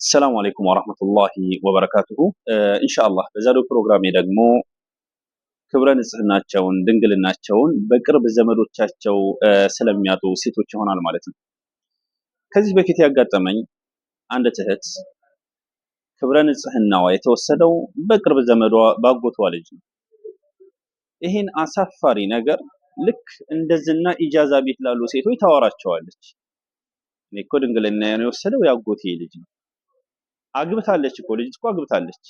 السلام عليكم ورحمة الله وبركاته إن شاء الله በዛሬው ፕሮግራሜ ደግሞ ክብረ ንጽህናቸውን ድንግልናቸውን በቅርብ ዘመዶቻቸው ስለሚያጡ ሴቶች ይሆናል ማለት ነው። ከዚህ በፊት ያጋጠመኝ አንድ እህት ክብረ ንጽህናዋ የተወሰደው በቅርብ ዘመዷ ባጎቷ ልጅ ነው። ይሄን አሳፋሪ ነገር ልክ እንደዝና ኢጃዛ ቤት ላሉ ሴቶች ታወራቸዋለች። እኔ እኮ ድንግልናዬን የወሰደው ያጎቴ ልጅ ነው። አግብታለች እኮ ልጅ እኮ አግብታለች፣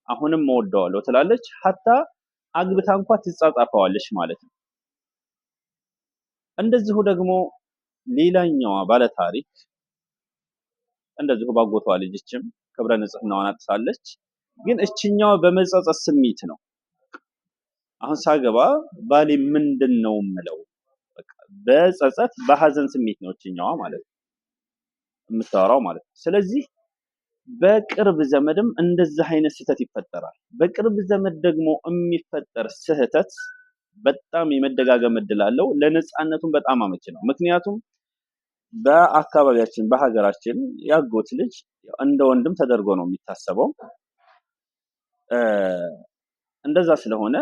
አሁንም እወደዋለሁ ትላለች። ሐታ አግብታ እንኳን ትጻጻፈዋለች ማለት ነው። እንደዚሁ ደግሞ ሌላኛዋ ባለ ታሪክ እንደዚሁ ባጎቷ ልጅችም ክብረ ንጽህናዋን አጥታለች። ግን እችኛዋ በመጸጸት ስሜት ነው። አሁን ሳገባ ባሌ ምንድነው የምለው፣ በቃ በጸጸት በሐዘን ስሜት ነው እችኛዋ ማለት ነው የምታወራው ማለት ነው። ስለዚህ በቅርብ ዘመድም እንደዚህ አይነት ስህተት ይፈጠራል። በቅርብ ዘመድ ደግሞ የሚፈጠር ስህተት በጣም የመደጋገም እድል አለው። ለነጻነቱም በጣም አመቺ ነው። ምክንያቱም በአካባቢያችን በሀገራችን ያጎት ልጅ እንደ ወንድም ተደርጎ ነው የሚታሰበው። እንደዛ ስለሆነ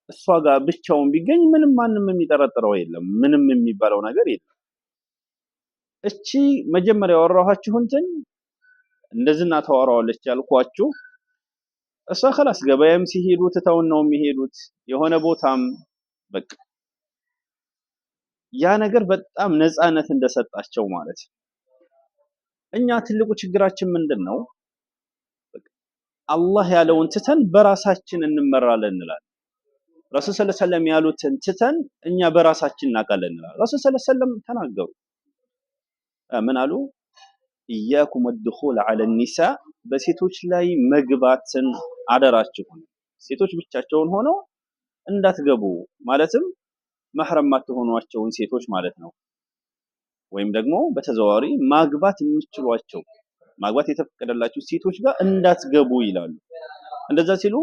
እሷ ጋር ብቻውን ቢገኝ ምንም ማንም የሚጠረጥረው የለም፣ ምንም የሚባለው ነገር የለም። እቺ መጀመሪያ ያወራኋችሁ እንትን እንደዝና ታወራዋለች ያልኳችሁ እሷ خلاص ገበያም ሲሄዱ ትተውን ነው የሚሄዱት፣ የሆነ ቦታም በቃ ያ ነገር በጣም ነፃነት እንደሰጣቸው ማለት። እኛ ትልቁ ችግራችን ምንድነው? አላህ ያለውን ትተን በራሳችን እንመራለን እንላለን። ረሱል ሰለላሁ ዐለይሂ ወሰለም ያሉትን ትተን እኛ በራሳችን እናቃለን እንላለን። ረሱል ሰለላሁ ዐለይሂ ወሰለም ተናገሩ። ምን አሉ? ኢያኩም ወድኹል ዐለ ኒሳ፣ በሴቶች ላይ መግባትን አደራችሁን፣ ሴቶች ብቻቸውን ሆነው እንዳትገቡ፣ ማለትም መህረም ማትሆኗቸውን ሴቶች ማለት ነው። ወይም ደግሞ በተዘዋዋሪ ማግባት የሚችሏቸው ማግባት የተፈቀደላቸው ሴቶች ጋር እንዳትገቡ ይላሉ። እንደዛ ሲሉ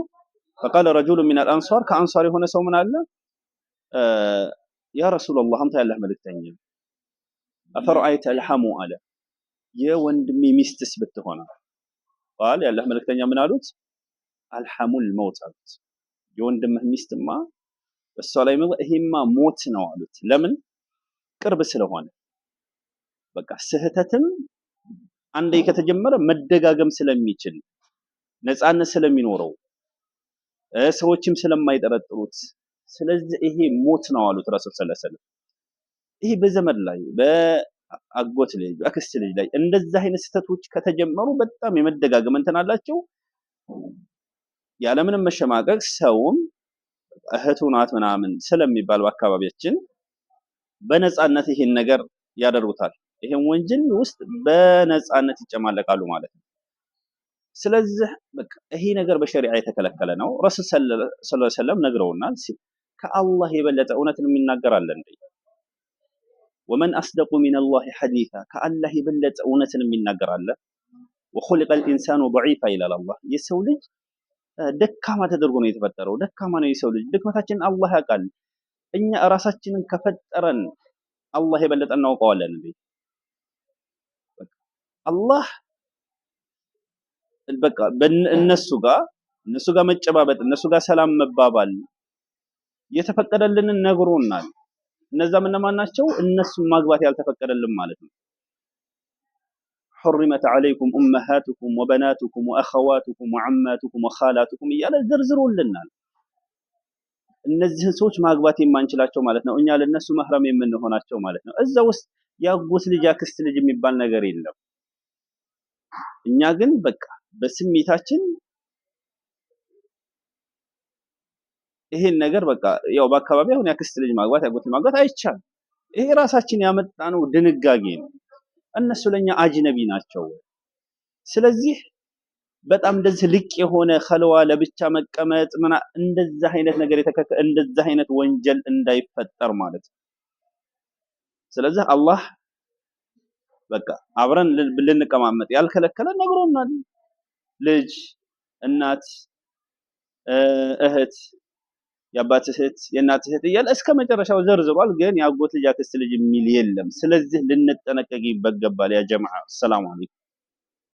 فقال رجل من الانصار ከአንሷር የሆነ ሰው ምን አለ? ያ ረሱላህ አንተ ያላህ መልእክተኛ አፈርአይተ አልሐሙ አለ፣ የወንድሜ ሚስትስ ብትሆን ቃል ያላህ መልእክተኛ ምን አሉት? አልሐሙል መውት አሉት። የወንድምህ ሚስትማ እሷ ላይ ይሄማ ሞት ነው አሉት። ለምን? ቅርብ ስለሆነ። በቃ ስህተትም አንዴ ከተጀመረ መደጋገም ስለሚችል፣ ነፃነት ስለሚኖረው፣ ሰዎችም ስለማይጠረጥሩት፣ ስለዚህ ይሄ ሞት ነው አሉት ረሱል ሰለላሁ ዐለይሂ ወሰለም። ይሄ በዘመድ ላይ በአጎት ልጅ በአክስት ልጅ ላይ እንደዚህ አይነት ስህተቶች ከተጀመሩ በጣም የመደጋገም እንትን አላቸው። ያለምንም መሸማቀቅ ሰውም እህቱ ናት ምናምን ስለሚባል በአካባቢያችን በነፃነት ይሄን ነገር ያደርጉታል። ይሄን ወንጀል ውስጥ በነፃነት ይጨማለቃሉ ማለት ነው። ስለዚህ በቃ ይሄ ነገር በሸሪዓ የተከለከለ ነው። ረሱል ሰለላሁ ዐለይሂ ወሰለም ነግረውናል። ከአላህ የበለጠ እውነትን የሚናገር አለ እንዴ? ወመን አስደቁ ሚነላሂ ሐዲሳ፣ ከአላህ የበለጠ እውነትን የሚናገር አለ? ወኹሊቀል ኢንሳኑ ضعيفا ይላል አላህ። የሰው ልጅ ደካማ ተደርጎ ነው የተፈጠረው። ደካማ ነው የሰው ልጅ። ድክመታችንን አላህ ያውቃል። እኛ ራሳችንን ከፈጠረን አላህ የበለጠ እናውቀዋለን እንዴ? አላህ በቃ እነሱ ጋር መጨባበጥ፣ እነሱ ጋር ሰላም መባባል የተፈቀደልንን ነግሮናል። እነዛ እነማን ናቸው? እነሱን ማግባት ያልተፈቀደልን ማለት ነው። حرمت عليكم امهاتكم وبناتكم واخواتكم وعماتكم وخالاتكم እያለ ዘርዝሮልናል። እነዚህን ሰዎች ማግባት የማንችላቸው ማለት ነው። እኛ ለነሱ መህረም የምንሆናቸው ማለት ነው። እዛ ውስጥ ያጎት ልጅ አክስት ልጅ የሚባል ነገር የለም። እኛ ግን በቃ በስሜታችን ይሄን ነገር በቃ ያው በአካባቢ አሁን ያክስት ልጅ ማግባት ያጎት ልጅ ማግባት አይቻልም። ይሄ ራሳችን ያመጣነው ድንጋጌ ነው። እነሱ ለኛ አጅነቢ ናቸው። ስለዚህ በጣም እንደዚህ ልቅ የሆነ ኸልዋ ለብቻ መቀመጥ እንደዚህ አይነት ነገር እንደዚህ አይነት ወንጀል እንዳይፈጠር ማለት ነው። ስለዚህ አላህ በቃ አብረን ልንቀማመጥ ያልከለከለ ነግሮናል። ልጅ፣ እናት፣ እህት የአባት እህት የእናት እህት እያለ እስከ መጨረሻው ዘርዝሯል። ግን የአጎት ልጅ አክስት ልጅ የሚል የለም። ስለዚህ ልንጠነቀቅ ይገባል ያ ጀማዓ። ሰላም አለይኩም።